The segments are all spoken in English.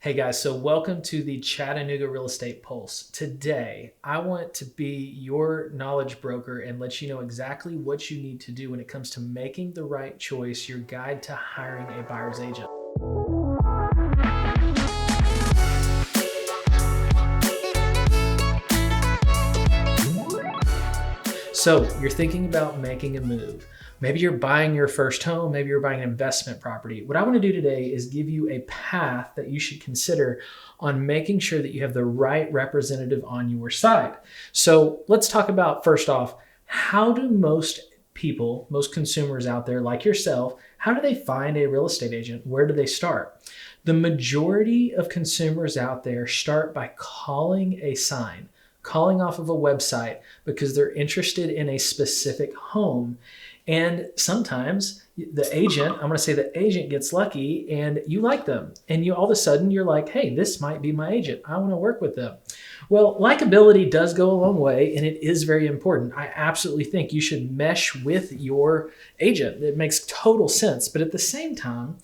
Hey guys, so welcome to the Chattanooga Real Estate Pulse. Today, I want to be your knowledge broker and let you know exactly what you need to do when it comes to making the right choice, your guide to hiring a buyer's agent. So you're thinking about making a move. Maybe you're buying your first home, maybe you're buying an investment property. What I want to do today is give you a path that you should consider on making sure that you have the right representative on your side. So let's talk about, first off, how do most people, most consumers out there like yourself, how do they find a real estate agent? Where do they start? The majority of consumers out there start by calling a sign, calling off of a website because they're interested in a specific home. And sometimes the agent gets lucky and you like them. And you all of a sudden you're like, hey, this might be my agent. I want to work with them. Well, likability does go a long way and it is very important. I absolutely think you should mesh with your agent. It makes total sense. But at the same time,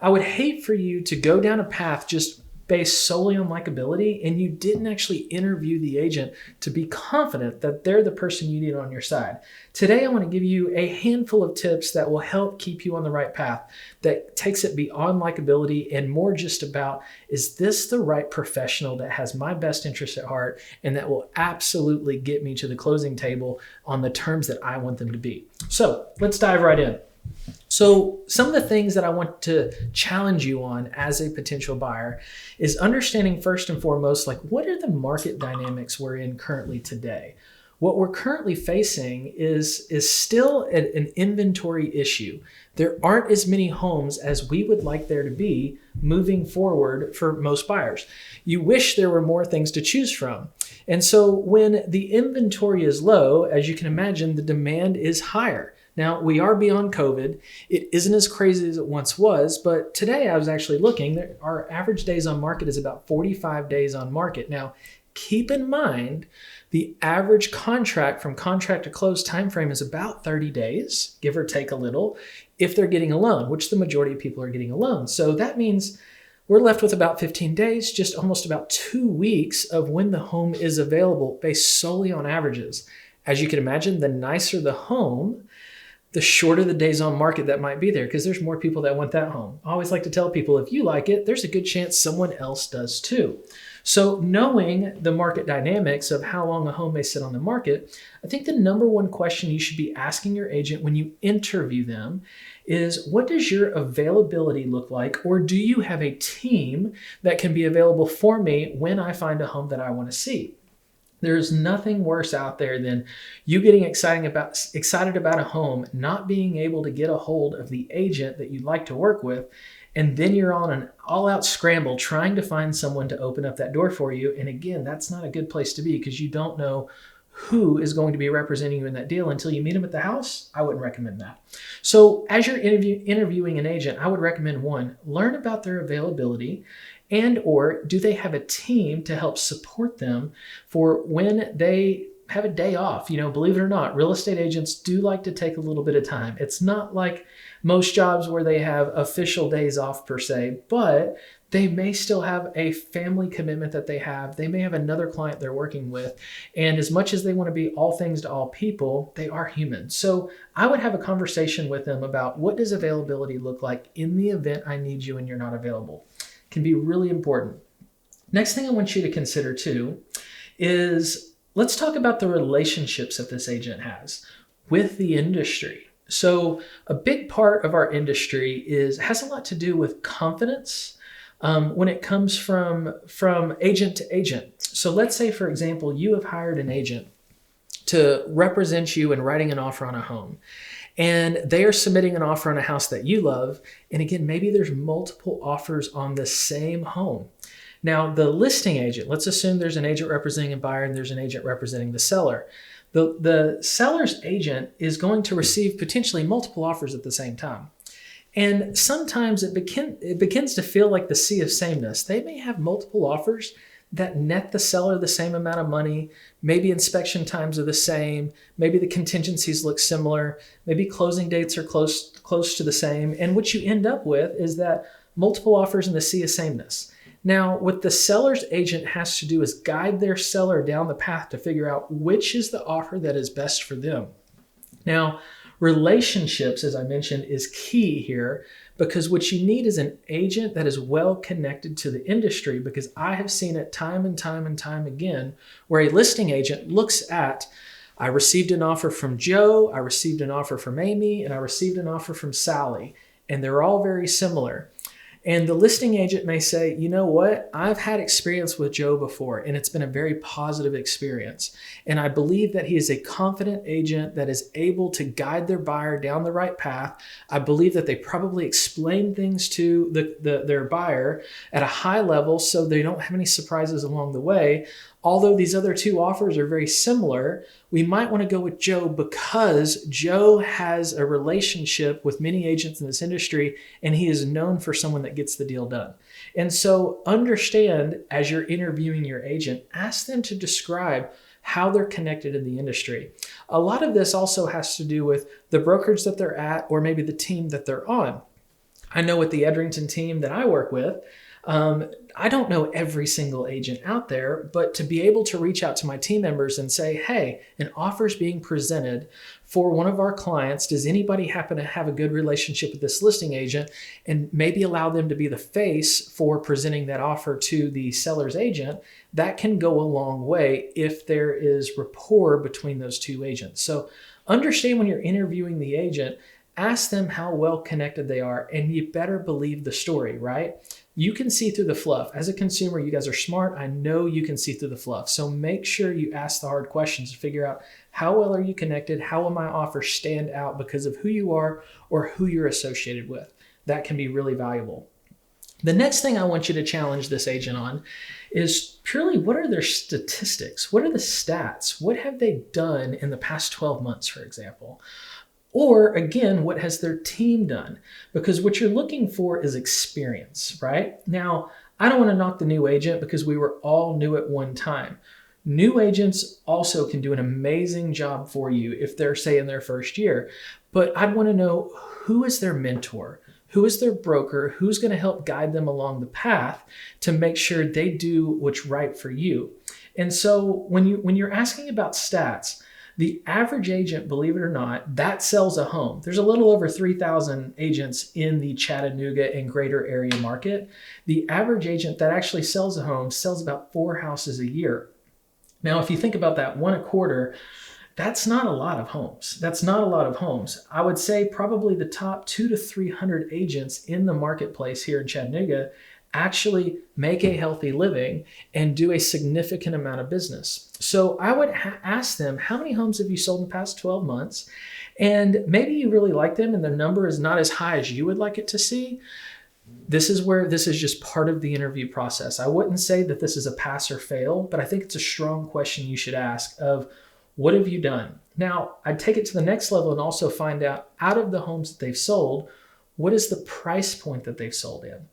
I would hate for you to go down a path just based solely on likability and you didn't actually interview the agent to be confident that they're the person you need on your side. Today, I want to give you a handful of tips that will help keep you on the right path, that takes it beyond likability and more just about, is this the right professional that has my best interest at heart and that will absolutely get me to the closing table on the terms that I want them to be. So let's dive right in. So some of the things that I want to challenge you on as a potential buyer is understanding first and foremost, like, what are the market dynamics we're in currently today? What we're currently facing is still an inventory issue. There aren't as many homes as we would like there to be moving forward for most buyers. You wish there were more things to choose from. And so when the inventory is low, as you can imagine, the demand is higher. Now, we are beyond COVID. It isn't as crazy as it once was, but today I was actually looking, our average days on market is about 45 days on market. Now, keep in mind, the average contract from contract to close timeframe is about 30 days, give or take a little, if they're getting a loan, which the majority of people are getting a loan. So that means we're left with about 15 days, just almost about 2 weeks of when the home is available based solely on averages. As you can imagine, the nicer the home, the shorter the days on market that might be there because there's more people that want that home. I always like to tell people, if you like it, there's a good chance someone else does too. So knowing the market dynamics of how long a home may sit on the market, I think the number one question you should be asking your agent when you interview them is, what does your availability look like? Or do you have a team that can be available for me when I find a home that I want to see? There's nothing worse out there than you getting excited about a home, not being able to get a hold of the agent that you'd like to work with, and then you're on an all-out scramble trying to find someone to open up that door for you. And again, that's not a good place to be because you don't know who is going to be representing you in that deal until you meet them at the house. I wouldn't recommend that. So as you're interviewing an agent, I would recommend, one, learn about their availability, and or do they have a team to help support them for when they have a day off? You know, believe it or not, real estate agents do like to take a little bit of time. It's not like most jobs where they have official days off per se, but they may still have a family commitment that they have. They may have another client they're working with. And as much as they want to be all things to all people, they are human. So I would have a conversation with them about, what does availability look like in the event I need you and you're not available? Can be really important. Next thing I want you to consider too is, let's talk about the relationships that this agent has with the industry. So a big part of our industry has a lot to do with confidence when it comes from agent to agent. So let's say, for example, you have hired an agent to represent you in writing an offer on a home. And they are submitting an offer on a house that you love. And again, maybe there's multiple offers on the same home. Now, the listing agent, let's assume there's an agent representing a buyer and there's an agent representing the seller. The seller's agent is going to receive potentially multiple offers at the same time. And sometimes it begins to feel like the sea of sameness. They may have multiple offers that net the seller the same amount of money. Maybe inspection times are the same. Maybe the contingencies look similar. Maybe closing dates are close to the same. And what you end up with is that multiple offers in the sea of sameness. Now, what the seller's agent has to do is guide their seller down the path to figure out which is the offer that is best for them. Now, relationships, as I mentioned, is key here, because what you need is an agent that is well connected to the industry, because I have seen it time and time and time again where a listing agent looks at, I received an offer from Joe, I received an offer from Amy, and I received an offer from Sally, and they're all very similar. And the listing agent may say, you know what, I've had experience with Joe before, and it's been a very positive experience. And I believe that he is a confident agent that is able to guide their buyer down the right path. I believe that they probably explain things to their buyer at a high level so they don't have any surprises along the way. Although these other two offers are very similar, we might want to go with Joe because Joe has a relationship with many agents in this industry, and he is known for someone that gets the deal done. And so understand, as you're interviewing your agent, ask them to describe how they're connected in the industry. A lot of this also has to do with the brokerage that they're at, or maybe the team that they're on. I know with the Edrington team that I work with, I don't know every single agent out there, but to be able to reach out to my team members and say, hey, an offer is being presented for one of our clients. Does anybody happen to have a good relationship with this listing agent? And maybe allow them to be the face for presenting that offer to the seller's agent. That can go a long way if there is rapport between those two agents. So understand, when you're interviewing the agent, ask them how well connected they are, and you better believe the story, right? You can see through the fluff. As a consumer, you guys are smart. I know you can see through the fluff. So make sure you ask the hard questions to figure out, how well are you connected? How will my offer stand out because of who you are or who you're associated with? That can be really valuable. The next thing I want you to challenge this agent on is purely, what are their statistics? What are the stats? What have they done in the past 12 months, for example? Or again, what has their team done? Because what you're looking for is experience, right? Now, I don't want to knock the new agent because we were all new at one time. New agents also can do an amazing job for you if they're, say, in their first year. But I'd want to know, who is their mentor? Who is their broker? Who's going to help guide them along the path to make sure they do what's right for you? And so when you're asking about stats, the average agent, believe it or not, that sells a home. There's a little over 3,000 agents in the Chattanooga and greater area market. The average agent that actually sells a home sells about 4 houses a year. Now, if you think about that, 1 a quarter, that's not a lot of homes. That's not a lot of homes. I would say probably the top 200 to 300 agents in the marketplace here in Chattanooga actually make a healthy living and do a significant amount of business. So I would ask them, how many homes have you sold in the past 12 months? And maybe you really like them and their number is not as high as you would like it to see. This is just part of the interview process. I wouldn't say that this is a pass or fail, but I think it's a strong question you should ask of, what have you done? Now, I'd take it to the next level and also find out of the homes that they've sold, what is the price point that they've sold in?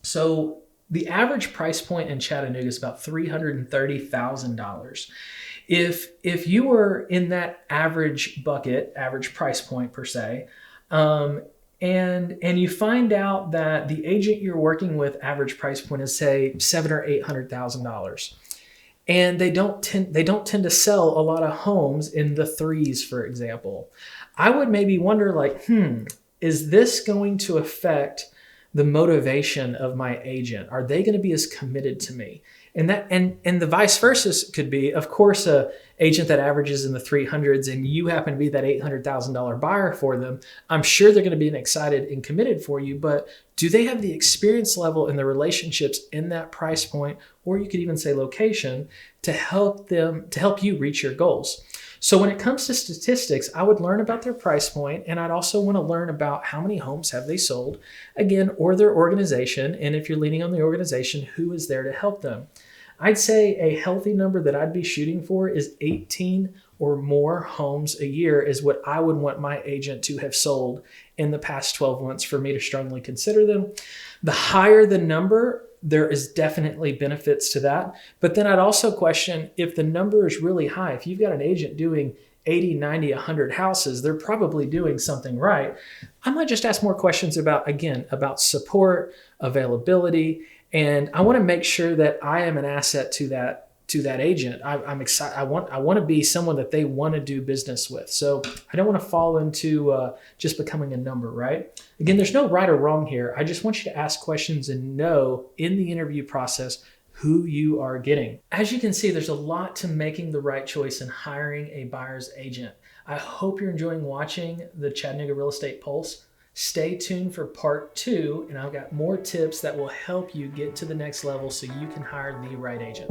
So the average price point in Chattanooga is about $330,000. If you were in that average bucket, average price point per se, and you find out that the agent you're working with average price point is, say, $700,000 or $800,000, and they don't tend to sell a lot of homes in the threes, for example, I would maybe wonder, like, is this going to affect the motivation of my agent? Are they going to be as committed to me? And the vice versa could be, of course, a agent that averages in the 300s and you happen to be that $800,000 buyer for them. I'm sure they're going to be excited and committed for you, but do they have the experience level and the relationships in that price point, or you could even say location, to help you reach your goals? So when it comes to statistics, I would learn about their price point, and I'd also want to learn about how many homes have they sold, again, or their organization. And if you're leaning on the organization, who is there to help them? I'd say a healthy number that I'd be shooting for is 18 or more homes a year is what I would want my agent to have sold in the past 12 months for me to strongly consider them. The higher the number, there is definitely benefits to that. But then I'd also question, if the number is really high, if you've got an agent doing 80, 90, 100 houses, they're probably doing something right. I might just ask more questions about support, availability, And I want to make sure that I am an asset to that agent. I'm excited. I want to be someone that they want to do business with. So I don't want to fall into just becoming a number, right? Again, there's no right or wrong here. I just want you to ask questions and know in the interview process who you are getting. As you can see, there's a lot to making the right choice and hiring a buyer's agent. I hope you're enjoying watching the Chattanooga Real Estate Pulse. Stay tuned for part 2, and I've got more tips that will help you get to the next level so you can hire the right agent.